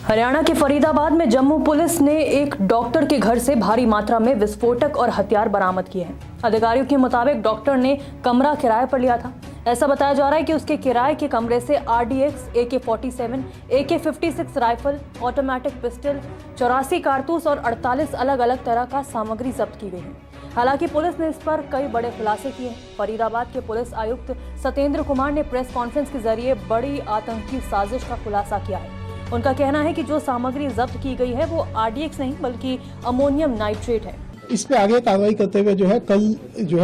हरियाणा के फरीदाबाद में जम्मू पुलिस ने एक डॉक्टर के घर से भारी मात्रा में विस्फोटक और हथियार बरामद किए हैं। अधिकारियों के मुताबिक डॉक्टर ने कमरा किराए पर लिया था। ऐसा बताया जा रहा है कि उसके किराए के कमरे से RDX, AK-47, AK-56 rifle, automatic pistol, 84 कारतूस और 48 अलग अलग तरह का सामग्री जब्त की गई है। हालांकि पुलिस ने इस पर कई बड़े खुलासे किए हैं। फरीदाबाद के पुलिस आयुक्त सत्येंद्र कुमार ने प्रेस कॉन्फ्रेंस के जरिए बड़ी आतंकी साजिश का खुलासा किया है। उनका कहना है कि जो सामग्री जब्त की गई है वो RDX नहीं बल्कि अमोनियम नाइट्रेट है। इस पे आगे कार्रवाई करते हुए कल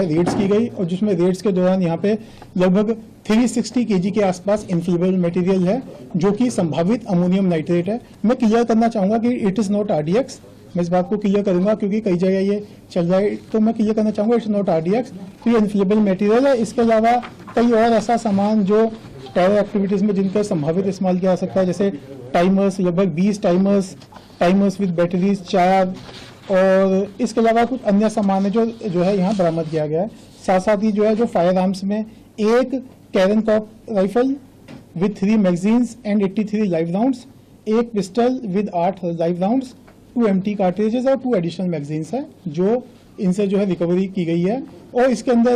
रेड्स की गई और जिसमें रेड्स के दौरान यहाँ पे लगभग 360 kg के आसपास इन्फ्लेमेबल मटेरियल है जो कि संभावित अमोनियम नाइट्रेट है। मैं क्लियर करना चाहूंगा कि इट इज नॉट RDX। मैं इस बात को क्लियर करूंगा क्योंकि कई जगह ये चल रहा है, तो मैं क्लियर करना चाहूंगा इट्स नॉट RDX। तो ये इन्फ्लेमेबल मटेरियल है। इसके अलावा कई और ऐसा सामान जो टेरर एक्टिविटीज में जिनका संभावित इस्तेमाल किया जा सकता है, जैसे टाइमर्स, लगभग 20 टाइमर्स विद बैटरीज 4, और इसके अलावा कुछ अन्य सामान है जो है यहाँ बरामद किया गया है। साथ साथ ही जो फायर आर्म्स में एक कैरन कॉप rifle with 3 magazines and 83 live rounds, एक pistol with 8 live rounds, 2 empty cartridges और 2 एडिशनल मैगजीन्स है जो इनसे रिकवरी की गई है। और इसके अंदर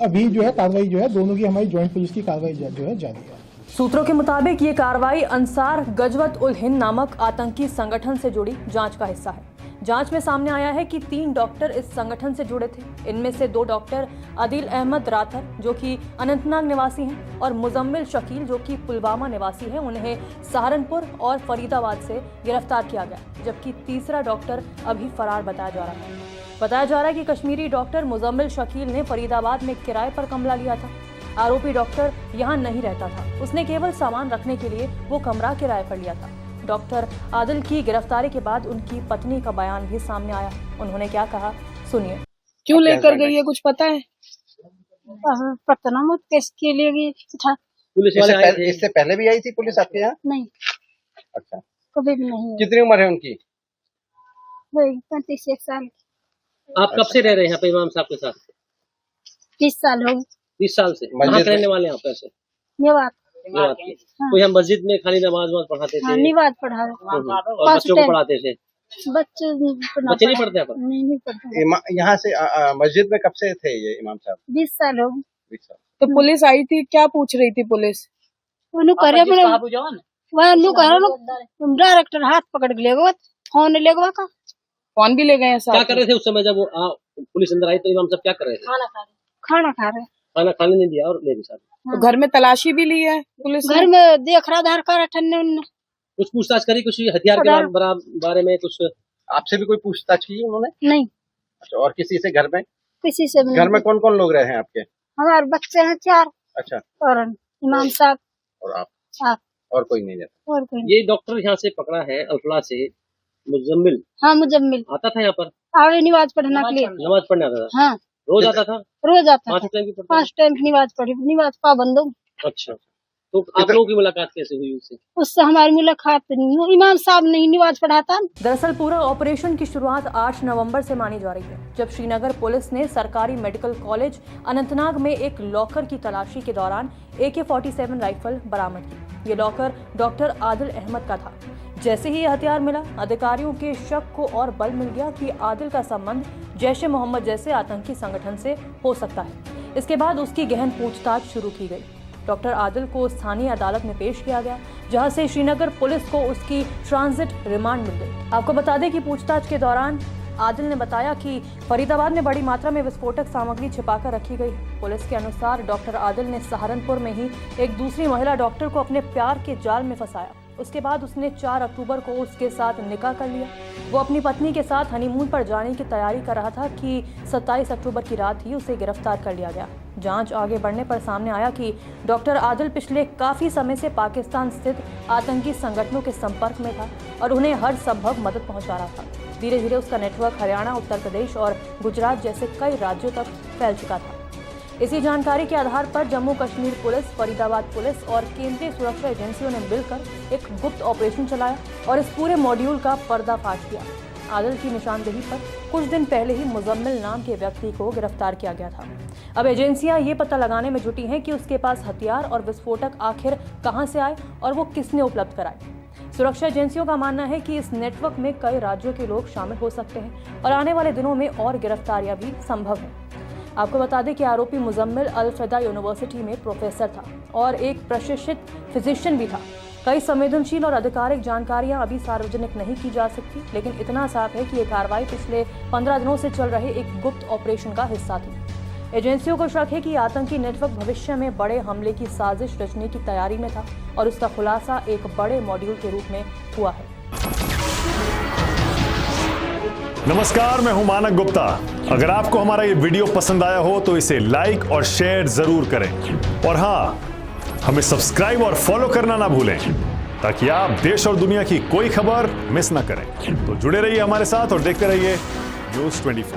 अभी कार्रवाई दोनों की हमारी ज्वाइंट पुलिस की कार्रवाई जारी है। सूत्रों के मुताबिक ये कार्रवाई अंसार गजवत उल हिंद नामक आतंकी संगठन से जुड़ी जांच का हिस्सा है। जांच में सामने आया है कि 3 डॉक्टर इस संगठन से जुड़े थे। इनमें से 2 डॉक्टर आदिल अहमद राथर जो कि अनंतनाग निवासी हैं और मुजम्मिल शकील जो कि पुलवामा निवासी हैं, उन्हें सहारनपुर और फरीदाबाद से गिरफ्तार किया गया, जबकि तीसरा डॉक्टर अभी फरार बताया जा रहा है। बताया जा रहा है कि कश्मीरी डॉक्टर मुजम्मिल शकील ने फरीदाबाद में किराए पर कमरा लिया था। आरोपी डॉक्टर यहाँ नहीं रहता था, उसने केवल सामान रखने के लिए वो कमरा किराए पर लिया था। डॉक्टर आदिल की गिरफ्तारी के बाद उनकी पत्नी का बयान भी सामने आया। उन्होंने क्या कहा, सुनिए। क्यों लेकर गई है, कुछ पता है? पता ना, मत किसके लिए गई था। पुलिस इससे पहले भी आई थी पुलिस आपके यहाँ? नहीं। अच्छा, कभी भी नहीं। कितनी उम्र है उनकी? 35 साल। आप कब से रह रहे हैं यहाँ पे इमाम साहब के साथ? 30 साल हो। 30 साल से कहाँ रहने वाले हैं आप? ऐसे निवात की। तो यहाँ मस्जिद में खाली नमाज पढ़ाते थे? निवात पढ़ा और बच्चों को पढ़ाते थे? बच्चे नहीं पढ़ते? नहीं पढ़ते। यहाँ से मस्जिद में कब से थे ये इमाम साहब? 20 साल हो। 20 साल। तो पुलिस आई थी, क्या पूछ रही थी पुलिस? डायरेक्टर हाथ पकड़ के ले गए, फोन ले गए का, फोन भी ले गए हैं। क्या कर रहे थे उस समय जब वो पुलिस अंदर आई तो इमाम साहब क्या कर रहे थे? खाना खा रहे। खाना खाने नहीं दिया और ले गए साहब। तो घर में तलाशी भी ली है पुलिस? घर में देख रहा आधार कार्ड ठन्ने। कुछ पूछताछ करी, कुछ हथियार के बारे में कुछ आपसे भी कोई पूछताछ की उन्होंने? नहीं। अच्छा, और किसी से घर में? किसी से भी। घर में कौन कौन लोग रहे हैं आपके? हमारे बच्चे हैं 4। अच्छा, और इमाम साहब और आप? और कोई नहीं रहता? और कोई। ये डॉक्टर यहाँ से पकड़ा है अल्फला से, मुजम्मिल। हाँ, मुजम्मिल आता था यहाँ पर? आगे नमाज पढ़ने के लिए। नमाज पढ़ने आता था? हाँ, रोज आता था? रोज आता था। 5 टाइम की नमाज पढ़ी, नमाज पाबंद हूँ। अच्छा, तो आप लोगों की मुलाकात कैसे हुई उससे? उससे हमारी मुलाकात नहीं हुई। इमाम साहब नहीं नमाज पढ़ाता। दरअसल पूरा ऑपरेशन की शुरुआत 8 नवंबर से मानी जा रही है, जब श्रीनगर पुलिस ने सरकारी मेडिकल कॉलेज अनंतनाग में एक लॉकर की तलाशी के दौरान AK-47 राइफल बरामद की। ये लॉकर डॉक्टर आदिल अहमद का था। जैसे ही ये हथियार मिला, अधिकारियों के शक को और बल मिल गया कि आदिल का संबंध जैश ए मोहम्मद जैसे आतंकी संगठन से हो सकता है। इसके बाद उसकी गहन पूछताछ शुरू की गई। डॉक्टर आदिल को स्थानीय अदालत में पेश किया गया, जहां से श्रीनगर पुलिस को उसकी ट्रांजिट रिमांड मिल गई। आपको बता दें कि पूछताछ के दौरान आदिल ने बताया कि फरीदाबाद में बड़ी मात्रा में विस्फोटक सामग्री छिपाकर रखी गई। पुलिस के अनुसार डॉक्टर आदिल ने सहारनपुर में ही एक दूसरी महिला डॉक्टर को अपने प्यार के जाल में फंसाया। उसके बाद उसने 4 अक्टूबर को उसके साथ निकाह कर लिया। वो अपनी पत्नी के साथ हनीमून पर जाने की तैयारी कर रहा था कि 27 अक्टूबर की रात ही उसे गिरफ्तार कर लिया गया। जांच आगे बढ़ने पर सामने आया कि डॉक्टर आदिल पिछले काफ़ी समय से पाकिस्तान स्थित आतंकी संगठनों के संपर्क में था और उन्हें हर संभव मदद पहुंचा रहा था। धीरे धीरे उसका नेटवर्क हरियाणा, उत्तर प्रदेश और गुजरात जैसे कई राज्यों तक फैल चुका था। इसी जानकारी के आधार पर जम्मू कश्मीर पुलिस, फरीदाबाद पुलिस और केंद्रीय सुरक्षा एजेंसियों ने मिलकर एक गुप्त ऑपरेशन चलाया और इस पूरे मॉड्यूल का पर्दाफाश किया। आदिल की निशानदेही पर कुछ दिन पहले ही मुजम्मिल नाम के व्यक्ति को गिरफ्तार किया गया था। अब एजेंसियां ये पता लगाने में जुटी हैं कि उसके पास हथियार और विस्फोटक आखिर कहां से आए और वो किसने उपलब्ध कराए। सुरक्षा एजेंसियों का मानना है कि इस नेटवर्क में कई राज्यों के लोग शामिल हो सकते हैं और आने वाले दिनों में और गिरफ्तारियां भी संभव हैं। आपको बता दें कि आरोपी मुजम्मिल अल फिदा यूनिवर्सिटी में प्रोफेसर था और एक प्रशिक्षित फिजिशियन भी था। कई संवेदनशील और आधिकारिक जानकारियां अभी सार्वजनिक नहीं की जा सकती, लेकिन इतना साफ है कि ये कार्रवाई पिछले 15 दिनों से चल रहे एक गुप्त ऑपरेशन का हिस्सा थी। एजेंसियों को शक है कि आतंकी नेटवर्क भविष्य में बड़े हमले की साजिश रचने की तैयारी में था और उसका खुलासा एक बड़े मॉड्यूल के रूप में हुआ है। नमस्कार, मैं हूं मानक गुप्ता। अगर आपको हमारा ये वीडियो पसंद आया हो तो इसे लाइक और शेयर जरूर करें और हाँ, हमें सब्सक्राइब और फॉलो करना ना भूलें ताकि आप देश और दुनिया की कोई खबर मिस ना करें। तो जुड़े रहिए हमारे साथ और देखते रहिए News 24।